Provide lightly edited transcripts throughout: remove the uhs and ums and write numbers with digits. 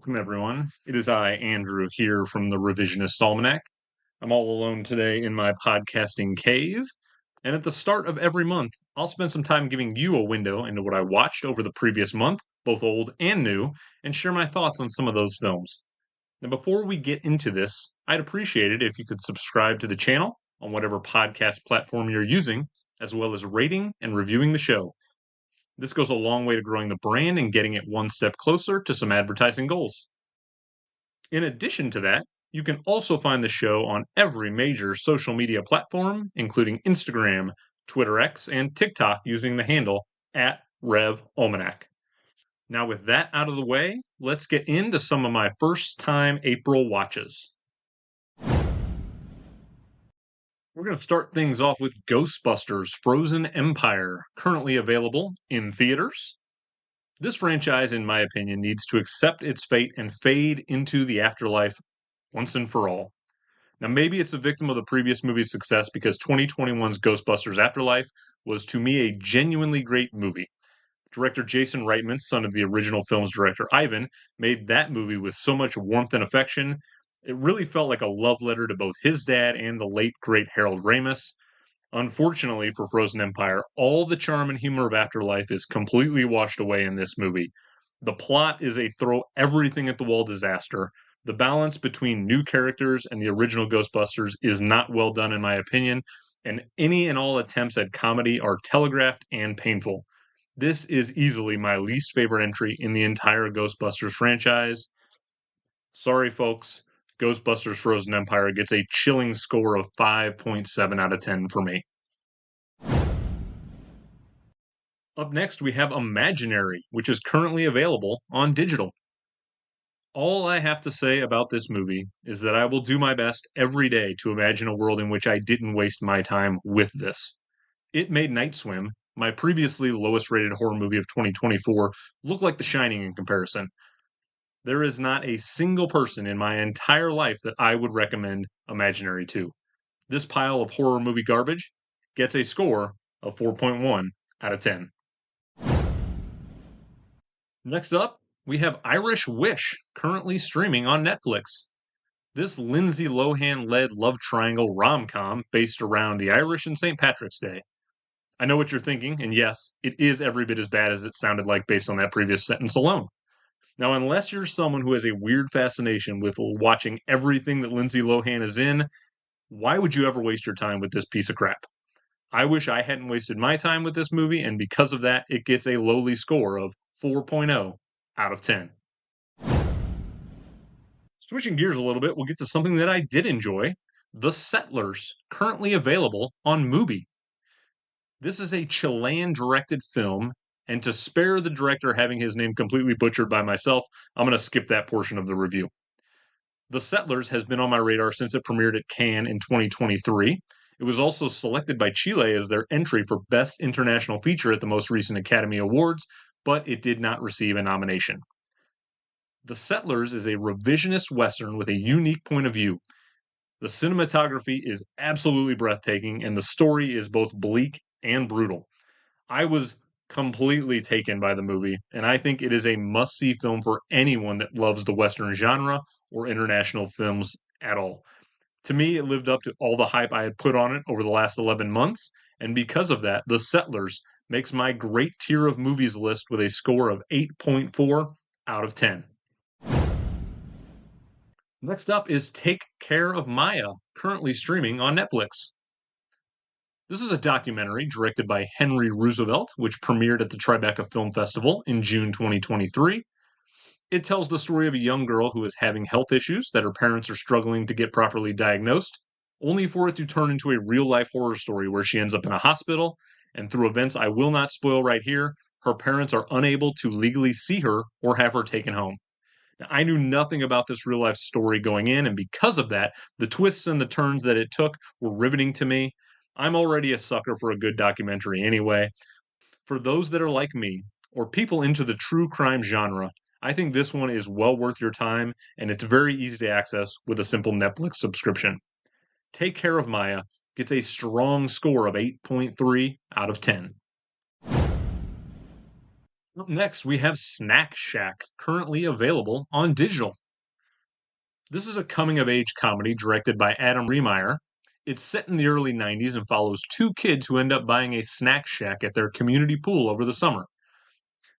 Welcome, everyone. It is I, Andrew, here from the Revisionist Almanac. I'm all alone today in my podcasting cave, and at the start of every month, I'll spend some time giving you a window into what I watched over the previous month, both old and new, and share my thoughts on some of those films. Now, before we get into this, I'd appreciate it if you could subscribe to the channel on whatever podcast platform you're using, as well as rating and reviewing the show. This goes a long way to growing the brand and getting it one step closer to some advertising goals. In addition to that, you can also find the show on every major social media platform, including Instagram, Twitter X, and TikTok using the handle at RevAlmanac. Now, with that out of the way, let's get into some of my first time April watches. We're going to start things off with Ghostbusters Frozen Empire, currently available in theaters. This franchise, in my opinion, needs to accept its fate and fade into the afterlife once and for all. Now, maybe it's a victim of the previous movie's success because 2021's Ghostbusters Afterlife was, to me, a genuinely great movie. Director Jason Reitman, son of the original film's director Ivan, made that movie with so much warmth and affection. It really felt like a love letter to both his dad and the late, great Harold Ramis. Unfortunately for Frozen Empire, all the charm and humor of Afterlife is completely washed away in this movie. The plot is a throw everything at the wall disaster. The balance between new characters and the original Ghostbusters is not well done, in my opinion, and any and all attempts at comedy are telegraphed and painful. This is easily my least favorite entry in the entire Ghostbusters franchise. Sorry, folks. Ghostbusters Frozen Empire gets a chilling score of 5.7 out of 10 for me. Up next, we have Imaginary, which is currently available on digital. All I have to say about this movie is that I will do my best every day to imagine a world in which I didn't waste my time with this. It made Night Swim, my previously lowest rated horror movie of 2024, look like The Shining in comparison. There is not a single person in my entire life that I would recommend Imaginary to. This pile of horror movie garbage gets a score of 4.1 out of 10. Next up, we have Irish Wish, currently streaming on Netflix. This Lindsay Lohan-led love triangle rom-com based around the Irish and St. Patrick's Day. I know what you're thinking, and yes, it is every bit as bad as it sounded like based on that previous sentence alone. Now, unless you're someone who has a weird fascination with watching everything that Lindsay Lohan is in, why would you ever waste your time with this piece of crap? I wish I hadn't wasted my time with this movie, and because of that, it gets a lowly score of 4.0 out of 10. Switching gears a little bit, we'll get to something that I did enjoy, The Settlers, currently available on Mubi. This is a Chilean-directed film, and to spare the director having his name completely butchered by myself, I'm going to skip that portion of the review. The Settlers has been on my radar since it premiered at Cannes in 2023. It was also selected by Chile as their entry for Best International Feature at the most recent Academy Awards, but it did not receive a nomination. The Settlers is a revisionist Western with a unique point of view. The cinematography is absolutely breathtaking, and the story is both bleak and brutal. I was completely taken by the movie, and I think it is a must-see film for anyone that loves the Western genre or international films at all. To me, it lived up to all the hype I had put on it over the last 11 months, and because of that, The Settlers makes my great tier of movies list with a score of 8.4 out of 10. Next up is Take Care of Maya, currently streaming on Netflix. This is a documentary directed by Henry Roosevelt, which premiered at the Tribeca Film Festival in June 2023. It tells the story of a young girl who is having health issues that her parents are struggling to get properly diagnosed, only for it to turn into a real-life horror story where she ends up in a hospital, and through events I will not spoil right here, her parents are unable to legally see her or have her taken home. Now, I knew nothing about this real-life story going in, and because of that, the twists and the turns that it took were riveting to me. I'm already a sucker for a good documentary anyway. For those that are like me, or people into the true crime genre, I think this one is well worth your time, and it's very easy to access with a simple Netflix subscription. Take Care of Maya gets a strong score of 8.3 out of 10. Up next, we have Snack Shack, currently available on digital. This is a coming of age comedy directed by Adam Remeyer. It's set in the early 90s and follows two kids who end up buying a snack shack at their community pool over the summer.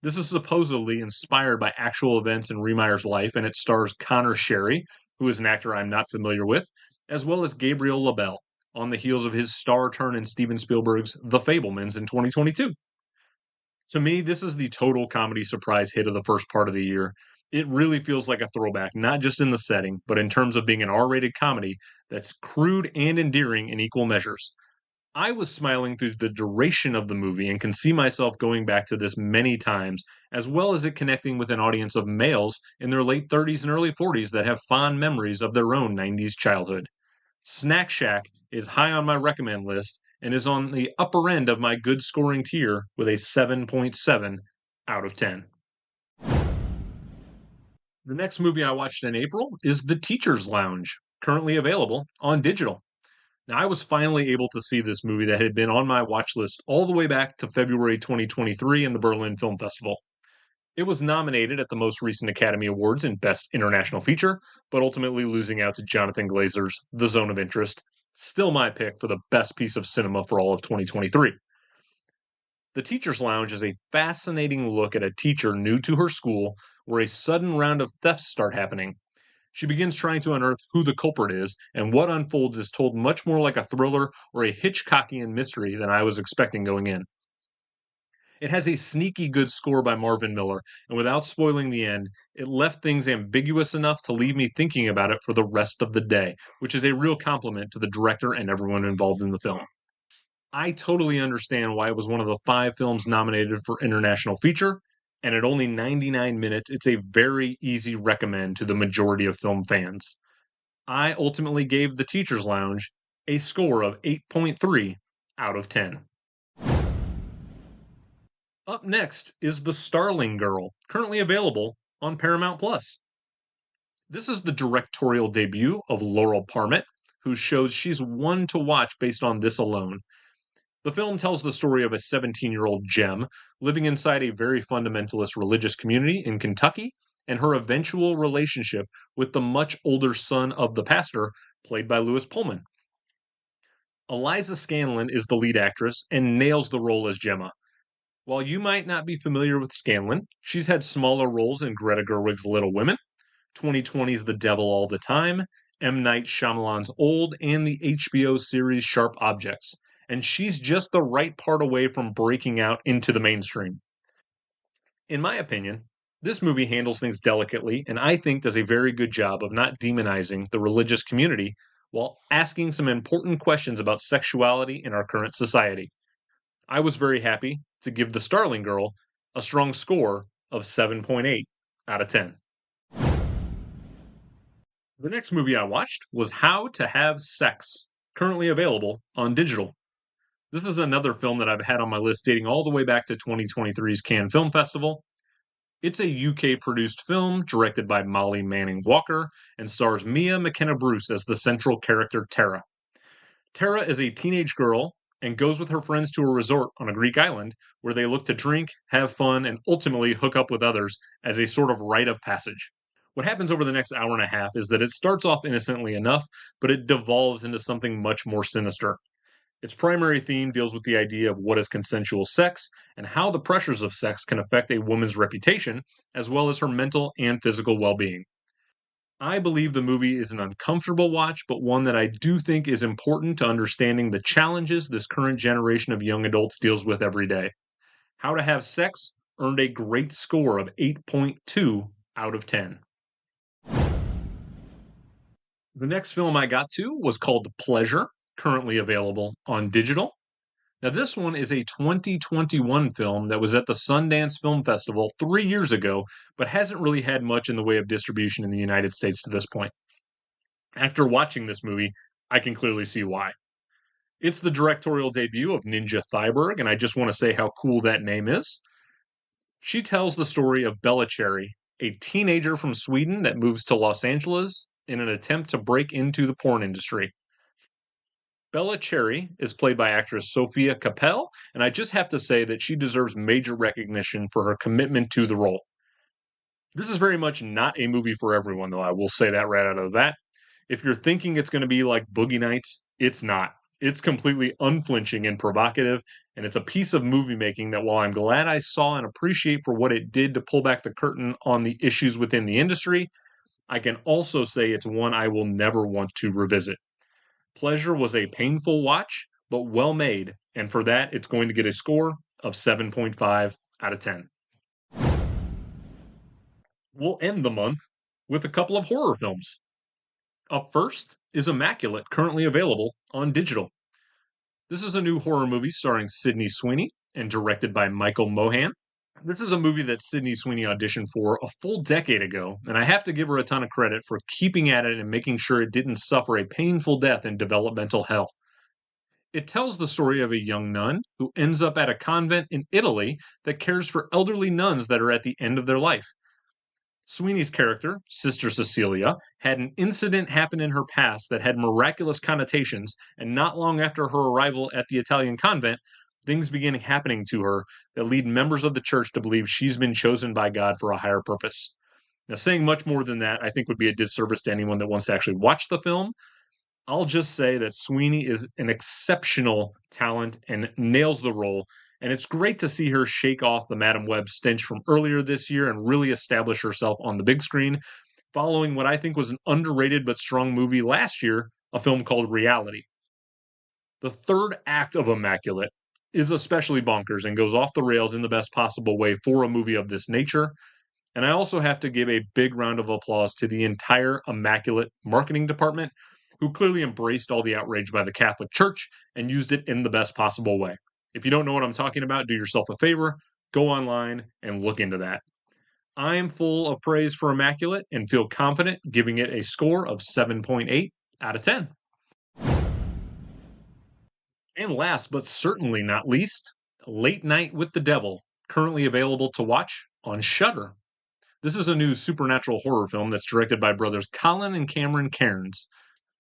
This is supposedly inspired by actual events in Remeyer's life, and it stars Connor Sherry, who is an actor I'm not familiar with, as well as Gabriel LaBelle, on the heels of his star turn in Steven Spielberg's The Fablemans in 2022. To me, this is the total comedy surprise hit of the first part of the year. It really feels like a throwback, not just in the setting, but in terms of being an R rated comedy that's crude and endearing in equal measures. I was smiling through the duration of the movie and can see myself going back to this many times, as well as it connecting with an audience of males in their late 30s and early 40s that have fond memories of their own 90s childhood. Snack Shack is high on my recommend list and is on the upper end of my good scoring tier with a 7.7 out of 10. The next movie I watched in April is The Teacher's Lounge, currently available on digital. Now, I was finally able to see this movie that had been on my watch list all the way back to February 2023 in the Berlin Film Festival. It was nominated at the most recent Academy Awards in Best International Feature, but ultimately losing out to Jonathan Glazer's The Zone of Interest. Still my pick for the best piece of cinema for all of 2023. The Teacher's Lounge is a fascinating look at a teacher new to her school where a sudden round of thefts start happening. She begins trying to unearth who the culprit is, and what unfolds is told much more like a thriller or a Hitchcockian mystery than I was expecting going in. It has a sneaky good score by Marvin Miller, and without spoiling the end, it left things ambiguous enough to leave me thinking about it for the rest of the day, which is a real compliment to the director and everyone involved in the film. I totally understand why it was one of the 5 films nominated for International Feature, and at only 99 minutes, it's a very easy recommend to the majority of film fans. I ultimately gave The Teacher's Lounge a score of 8.3 out of 10. Up next is The Starling Girl, currently available on Paramount Plus. This is the directorial debut of Laurel Parmet, who shows she's one to watch based on this alone. The film tells the story of a 17-year-old Gem living inside a very fundamentalist religious community in Kentucky and her eventual relationship with the much older son of the pastor, played by Lewis Pullman. Eliza Scanlon is the lead actress and nails the role as Gemma. While you might not be familiar with Scanlon, she's had smaller roles in Greta Gerwig's Little Women, 2020's The Devil All the Time, M. Night Shyamalan's Old, and the HBO series Sharp Objects, and she's just the right part away from breaking out into the mainstream. In my opinion, this movie handles things delicately and I think does a very good job of not demonizing the religious community while asking some important questions about sexuality in our current society. I was very happy to give The Starling Girl a strong score of 7.8 out of 10. The next movie I watched was How to Have Sex, currently available on digital. This was another film that I've had on my list dating all the way back to 2023's Cannes Film Festival. It's a UK produced film directed by Molly Manning Walker and stars Mia McKenna Bruce as the central character Tara. Tara is a teenage girl and goes with her friends to a resort on a Greek island where they look to drink, have fun, and ultimately hook up with others as a sort of rite of passage. What happens over the next hour and a half is that it starts off innocently enough, but it devolves into something much more sinister. Its primary theme deals with the idea of what is consensual sex and how the pressures of sex can affect a woman's reputation, as well as her mental and physical well being. I believe the movie is an uncomfortable watch, but one that I do think is important to understanding the challenges this current generation of young adults deals with every day. How to Have Sex earned a great score of 8.2 out of 10. The next film I got to was called Pleasure, currently available on digital. Now, this one is a 2021 film that was at the Sundance Film Festival 3 years ago, but hasn't really had much in the way of distribution in the United States to this point. After watching this movie, I can clearly see why. It's the directorial debut of Ninja Thyberg, and I just want to say how cool that name is. She tells the story of Bella Cherry, a teenager from Sweden that moves to Los Angeles in an attempt to break into the porn industry. Bella Cherry is played by actress Sophia Capel, and I just have to say that she deserves major recognition for her commitment to the role. This is very much not a movie for everyone, though. I will say that right out of the bat. If you're thinking it's going to be like Boogie Nights, it's not. It's completely unflinching and provocative, and it's a piece of movie making that, while I'm glad I saw and appreciate for what it did to pull back the curtain on the issues within the industry, I can also say it's one I will never want to revisit. Pleasure was a painful watch, but well made, and for that, it's going to get a score of 7.5 out of 10. We'll end the month with a couple of horror films. Up first is Immaculate, currently available on digital. This is a new horror movie starring Sydney Sweeney and directed by Michael Mohan. This is a movie that Sydney Sweeney auditioned for a full decade ago, and I have to give her a ton of credit for keeping at it and making sure it didn't suffer a painful death in developmental hell. It tells the story of a young nun who ends up at a convent in Italy that cares for elderly nuns that are at the end of their life. Sweeney's character, Sister Cecilia, had an incident happen in her past that had miraculous connotations, and not long after her arrival at the Italian convent, things begin happening to her that lead members of the church to believe she's been chosen by God for a higher purpose. Now, saying much more than that, I think, would be a disservice to anyone that wants to actually watch the film. I'll just say that Sweeney is an exceptional talent and nails the role. And it's great to see her shake off the Madam Web stench from earlier this year and really establish herself on the big screen, following what I think was an underrated but strong movie last year, a film called Reality. The third act of Immaculate is especially bonkers and goes off the rails in the best possible way for a movie of this nature. And I also have to give a big round of applause to the entire Immaculate marketing department, who clearly embraced all the outrage by the Catholic Church and used it in the best possible way. If you don't know what I'm talking about, do yourself a favor, go online and look into that. I am full of praise for Immaculate and feel confident giving it a score of 7.8 out of 10. And last but certainly not least, Late Night with the Devil, currently available to watch on Shudder. This is a new supernatural horror film that's directed by brothers Colin and Cameron Cairns.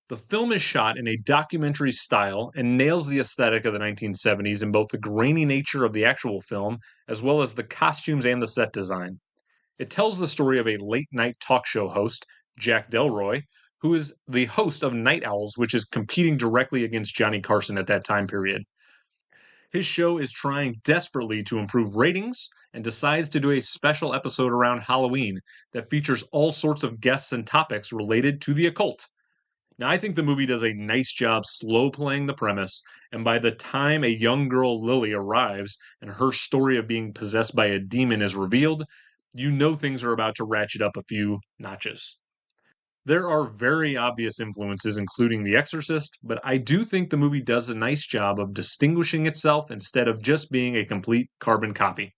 The film is shot in a documentary style and nails the aesthetic of the 1970s in both the grainy nature of the actual film as well as the costumes and the set design. It tells the story of a late night talk show host, Jack Delroy, who is the host of Night Owls, which is competing directly against Johnny Carson at that time period. His show is trying desperately to improve ratings and decides to do a special episode around Halloween that features all sorts of guests and topics related to the occult. Now, I think the movie does a nice job slow playing the premise, and by the time a young girl, Lily, arrives and her story of being possessed by a demon is revealed, you know things are about to ratchet up a few notches. There are very obvious influences, including The Exorcist, but I do think the movie does a nice job of distinguishing itself instead of just being a complete carbon copy.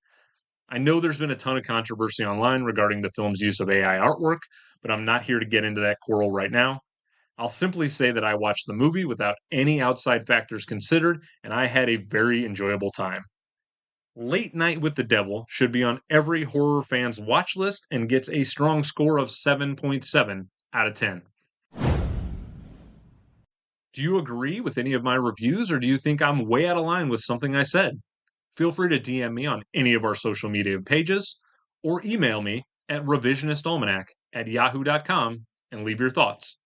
I know there's been a ton of controversy online regarding the film's use of AI artwork, but I'm not here to get into that quarrel right now. I'll simply say that I watched the movie without any outside factors considered, and I had a very enjoyable time. Late Night with the Devil should be on every horror fan's watch list and gets a strong score of 7.7 out of 10. Do you agree with any of my reviews, or do you think I'm way out of line with something I said? Feel free to DM me on any of our social media pages, or email me at revisionistalmanac@yahoo.com and leave your thoughts.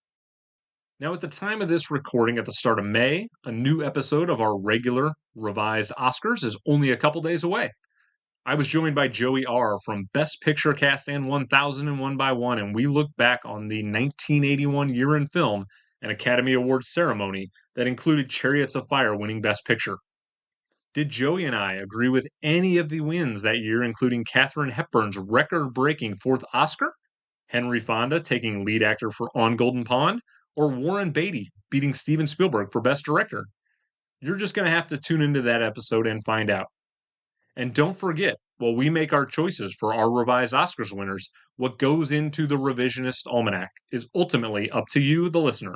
Now, at the time of this recording at the start of May, a new episode of our regular revised Oscars is only a couple days away. I was joined by Joey R. from Best Picture Cast and 1001 by One, and we look back on the 1981 year in film and Academy Awards ceremony that included Chariots of Fire winning Best Picture. Did Joey and I agree with any of the wins that year, including Katharine Hepburn's record-breaking fourth Oscar, Henry Fonda taking lead actor for On Golden Pond, or Warren Beatty beating Steven Spielberg for Best Director? You're just going to have to tune into that episode and find out. And don't forget, while we make our choices for our revised Oscars winners, what goes into the Revisionist Almanac is ultimately up to you, the listener.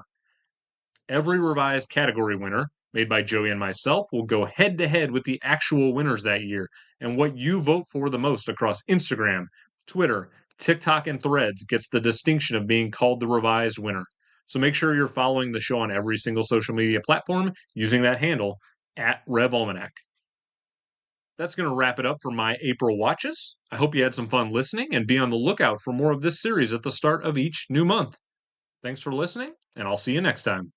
Every revised category winner, made by Joey and myself, will go head to head with the actual winners that year, and what you vote for the most across Instagram, Twitter, TikTok, and Threads gets the distinction of being called the revised winner. So make sure you're following the show on every single social media platform using that handle at Rev Almanac. That's going to wrap it up for my April watches. I hope you had some fun listening and be on the lookout for more of this series at the start of each new month. Thanks for listening, and I'll see you next time.